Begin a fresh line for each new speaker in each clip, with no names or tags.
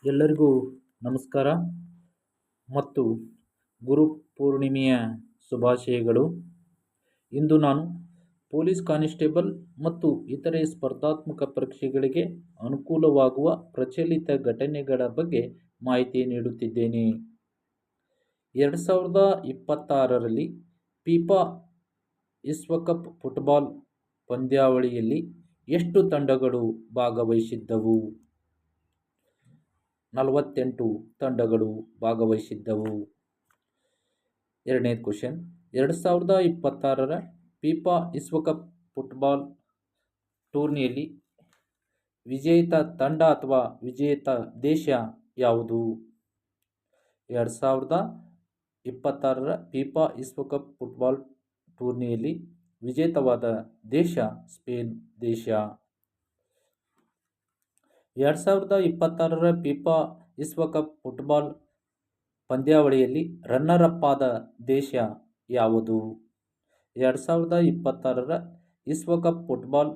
ಎಲ್ಲರಿಗೂ ನಮಸ್ಕಾರ ಮತ್ತು ಗುರು ಪೂರ್ಣಿಮೆಯ ಶುಭಾಶಯಗಳು. ಇಂದು ನಾನು ಪೊಲೀಸ್ ಕಾನಿಸ್ಟೇಬಲ್ ಮತ್ತು ಇತರೆ ಸ್ಪರ್ಧಾತ್ಮಕ ಪರೀಕ್ಷೆಗಳಿಗೆ ಅನುಕೂಲವಾಗುವ ಪ್ರಚಲಿತ ಘಟನೆಗಳ ಬಗ್ಗೆ ಮಾಹಿತಿ ನೀಡುತ್ತಿದ್ದೇನೆ. 2026ರಲ್ಲಿ ಫಿಫಾ ವಿಶ್ವಕಪ್ ಫುಟ್ಬಾಲ್ ಪಂದ್ಯಾವಳಿಯಲ್ಲಿ ಎಷ್ಟು ತಂಡಗಳು ಭಾಗವಹಿಸಿದ್ದವು? 48 ತಂಡಗಳು ಭಾಗವಹಿಸಿದ್ದವು. ಎರಡನೇ ಕ್ವಶನ್, 2026ರ ಫಿಫಾ ವಿಶ್ವಕಪ್ ಫುಟ್ಬಾಲ್ ಟೂರ್ನಿಯಲ್ಲಿ ವಿಜೇತ ತಂಡ ಅಥವಾ ವಿಜೇತ ದೇಶ ಯಾವುದು? 2026ರ ಫಿಫಾ ವಿಶ್ವಕಪ್ ಫುಟ್ಬಾಲ್ ಟೂರ್ನಿಯಲ್ಲಿ ವಿಜೇತವಾದ ದೇಶ ಸ್ಪೇನ್ ದೇಶ. 2026ರ ಫಿಫಾ ವಿಶ್ವಕಪ್ ಫುಟ್ಬಾಲ್ ಪಂದ್ಯಾವಳಿಯಲ್ಲಿ ರನ್ನರ್ ಅಪ್ ಆದ ದೇಶ ಯಾವುದು? 2026ರ ವಿಶ್ವಕಪ್ ಫುಟ್ಬಾಲ್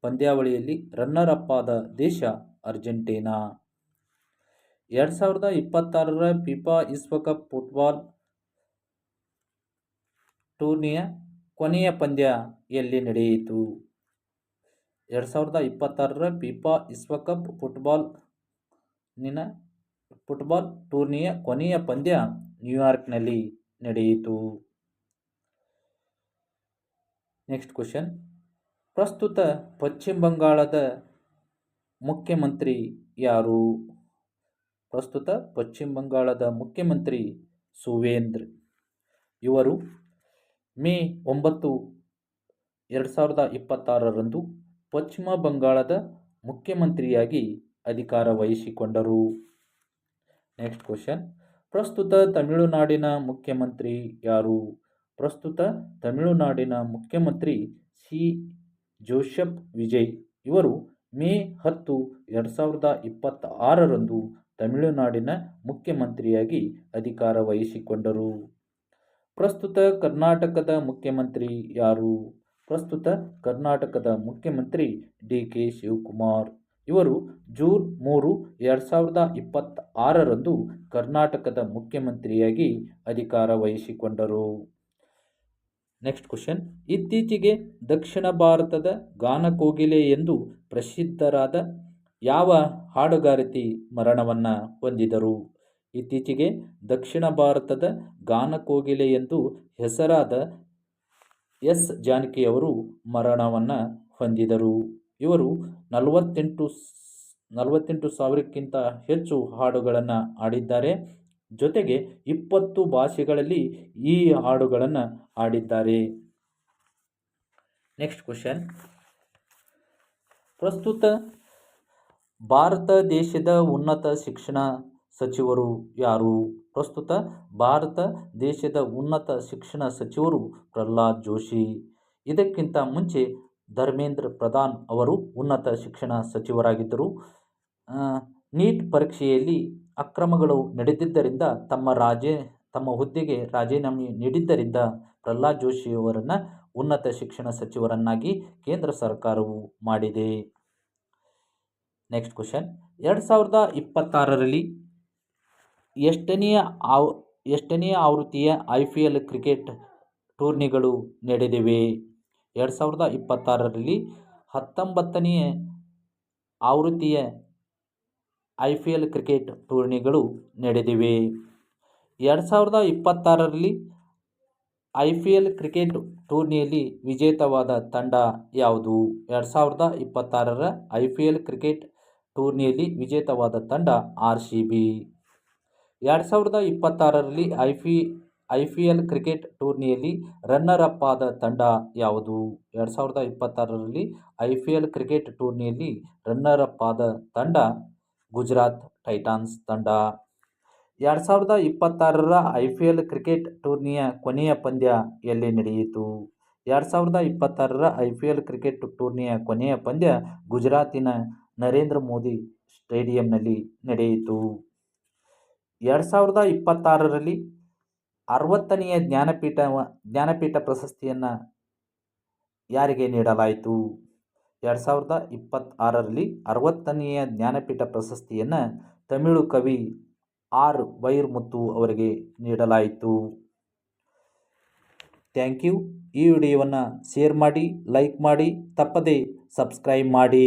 ಪಂದ್ಯಾವಳಿಯಲ್ಲಿ ರನ್ನರ್ ಅಪ್ ಆದ ದೇಶ ಅರ್ಜೆಂಟೀನಾ. 2026ರ ಫಿಫಾ ವಿಶ್ವಕಪ್ ಫುಟ್ಬಾಲ್ ಟೂರ್ನಿಯ ಕೊನೆಯ ಪಂದ್ಯ ಎಲ್ಲಿ ನಡೆಯಿತು? 2026ರ ಫಿಫಾ ವಿಶ್ವಕಪ್ ಫುಟ್ಬಾಲ್ ಟೂರ್ನಿಯ ಕೊನೆಯ ಪಂದ್ಯ ನ್ಯೂಯಾರ್ಕ್ನಲ್ಲಿ ನಡೆಯಿತು. ನೆಕ್ಸ್ಟ್ ಕ್ವಶನ್, ಪ್ರಸ್ತುತ ಪಶ್ಚಿಮ ಬಂಗಾಳದ ಮುಖ್ಯಮಂತ್ರಿ ಯಾರು? ಪ್ರಸ್ತುತ ಪಶ್ಚಿಮ ಬಂಗಾಳದ ಮುಖ್ಯಮಂತ್ರಿ ಸುವೇಂದ್ರ. ಇವರು ಮೇ 9, 2026ರಂದು ಪಶ್ಚಿಮ ಬಂಗಾಳದ ಮುಖ್ಯಮಂತ್ರಿಯಾಗಿ ಅಧಿಕಾರ ವಹಿಸಿಕೊಂಡರು. ನೆಕ್ಸ್ಟ್ ಕ್ವಶನ್, ಪ್ರಸ್ತುತ ತಮಿಳುನಾಡಿನ ಮುಖ್ಯಮಂತ್ರಿ ಯಾರು? ಪ್ರಸ್ತುತ ತಮಿಳುನಾಡಿನ ಮುಖ್ಯಮಂತ್ರಿ ಸಿ. ಜೋಸೆಫ್ ವಿಜಯ್. ಇವರು ಮೇ 10, 2026ರಂದು ತಮಿಳುನಾಡಿನ ಮುಖ್ಯಮಂತ್ರಿಯಾಗಿ ಅಧಿಕಾರ ವಹಿಸಿಕೊಂಡರು. ಪ್ರಸ್ತುತ ಕರ್ನಾಟಕದ ಮುಖ್ಯಮಂತ್ರಿ ಯಾರು? ಪ್ರಸ್ತುತ ಕರ್ನಾಟಕದ ಮುಖ್ಯಮಂತ್ರಿ ಡಿ. ಕೆ. ಶಿವಕುಮಾರ್. ಇವರು ಜೂನ್ 3, 2026ರಂದು ಕರ್ನಾಟಕದ ಮುಖ್ಯಮಂತ್ರಿಯಾಗಿ ಅಧಿಕಾರ ವಹಿಸಿಕೊಂಡರು. ನೆಕ್ಸ್ಟ್ ಕ್ವಶನ್, ಇತ್ತೀಚೆಗೆ ದಕ್ಷಿಣ ಭಾರತದ ಗಾನಕೋಗಿಲೆ ಎಂದು ಪ್ರಸಿದ್ಧರಾದ ಯಾವ ಹಾಡುಗಾರತಿ ಮರಣವನ್ನು ಹೊಂದಿದರು? ಇತ್ತೀಚೆಗೆ ದಕ್ಷಿಣ ಭಾರತದ ಗಾನಕೋಗಿಲೆ ಎಂದು ಹೆಸರಾದ ಎಸ್. ಜಾನಕಿಯವರು ಮರಣವನ್ನು ಹೊಂದಿದರು. ಇವರು 48,000ಕ್ಕಿಂತ ಹೆಚ್ಚು ಹಾಡುಗಳನ್ನು ಹಾಡಿದ್ದಾರೆ. ಜೊತೆಗೆ 20 ಭಾಷೆಗಳಲ್ಲಿ ಈ ಹಾಡುಗಳನ್ನು ಹಾಡಿದ್ದಾರೆ. ನೆಕ್ಸ್ಟ್ ಕ್ವಶನ್, ಪ್ರಸ್ತುತ ಭಾರತ ದೇಶದ ಉನ್ನತ ಶಿಕ್ಷಣ ಸಚಿವರು ಯಾರು? ಪ್ರಸ್ತುತ ಭಾರತ ದೇಶದ ಉನ್ನತ ಶಿಕ್ಷಣ ಸಚಿವರು ಪ್ರಹ್ಲಾದ್ ಜೋಶಿ. ಇದಕ್ಕಿಂತ ಮುಂಚೆ ಧರ್ಮೇಂದ್ರ ಪ್ರಧಾನ್ ಅವರು ಉನ್ನತ ಶಿಕ್ಷಣ ಸಚಿವರಾಗಿದ್ದರು. ನೀಟ್ ಪರೀಕ್ಷೆಯಲ್ಲಿ ಅಕ್ರಮಗಳು ನಡೆದಿದ್ದರಿಂದ ತಮ್ಮ ಹುದ್ದೆಗೆ ರಾಜೀನಾಮೆ ನೀಡಿದ್ದರಿಂದ ಪ್ರಹ್ಲಾದ್ ಜೋಶಿಯವರನ್ನು ಉನ್ನತ ಶಿಕ್ಷಣ ಸಚಿವರನ್ನಾಗಿ ಕೇಂದ್ರ ಸರ್ಕಾರವು ಮಾಡಿದೆ. ನೆಕ್ಸ್ಟ್ ಕ್ವಶನ್, 2026ರಲ್ಲಿ ಎಷ್ಟನೆಯ ಆವೃತ್ತಿಯ IPL ಕ್ರಿಕೆಟ್ ಟೂರ್ನಿಗಳು ನಡೆದಿವೆ? 2026ರಲ್ಲಿ 19ನೇ ಆವೃತ್ತಿಯ IPL ಕ್ರಿಕೆಟ್ ಟೂರ್ನಿಗಳು ನಡೆದಿವೆ. 2026ರಲ್ಲಿ IPL ಕ್ರಿಕೆಟ್ ಟೂರ್ನಿಯಲ್ಲಿ ವಿಜೇತವಾದ ತಂಡ ಯಾವುದು? 2026ರ IPL ಕ್ರಿಕೆಟ್ ಟೂರ್ನಿಯಲ್ಲಿ ವಿಜೇತವಾದ ತಂಡ RCB. 2026ರಲ್ಲಿ IPL ಕ್ರಿಕೆಟ್ ಟೂರ್ನಿಯಲ್ಲಿ ರನ್ನರ್ ಅಪ್ ಆದ ತಂಡ ಯಾವುದು? 2026ರಲ್ಲಿ IPL ಕ್ರಿಕೆಟ್ ಟೂರ್ನಿಯಲ್ಲಿ ರನ್ನರ್ ಅಪ್ ಆದ ತಂಡ ಗುಜರಾತ್ ಟೈಟಾನ್ಸ್ ತಂಡ. 2026ರ IPL ಕ್ರಿಕೆಟ್ ಟೂರ್ನಿಯ ಕೊನೆಯ ಪಂದ್ಯ ಎಲ್ಲಿ ನಡೆಯಿತು? 2026ರ IPL ಕ್ರಿಕೆಟ್ ಟೂರ್ನಿಯ ಕೊನೆಯ ಪಂದ್ಯ ಗುಜರಾತಿನ ನರೇಂದ್ರ ಮೋದಿ ಸ್ಟೇಡಿಯಂನಲ್ಲಿ ನಡೆಯಿತು. 2026ರಲ್ಲಿ 60ನೇ ಜ್ಞಾನಪೀಠ ಪ್ರಶಸ್ತಿಯನ್ನು ಯಾರಿಗೆ ನೀಡಲಾಯಿತು? 2026ರಲ್ಲಿ 60ನೇ ಜ್ಞಾನಪೀಠ ಪ್ರಶಸ್ತಿಯನ್ನು ತಮಿಳು ಕವಿ ಆರ್ ವೈರಮುತ್ತು ಅವರಿಗೆ ನೀಡಲಾಯಿತು. Thank you. ಈ ವಿಡಿಯೋವನ್ನು ಶೇರ್ ಮಾಡಿ, ಲೈಕ್ ಮಾಡಿ, ತಪ್ಪದೇ ಸಬ್ಸ್ಕ್ರೈಬ್ ಮಾಡಿ.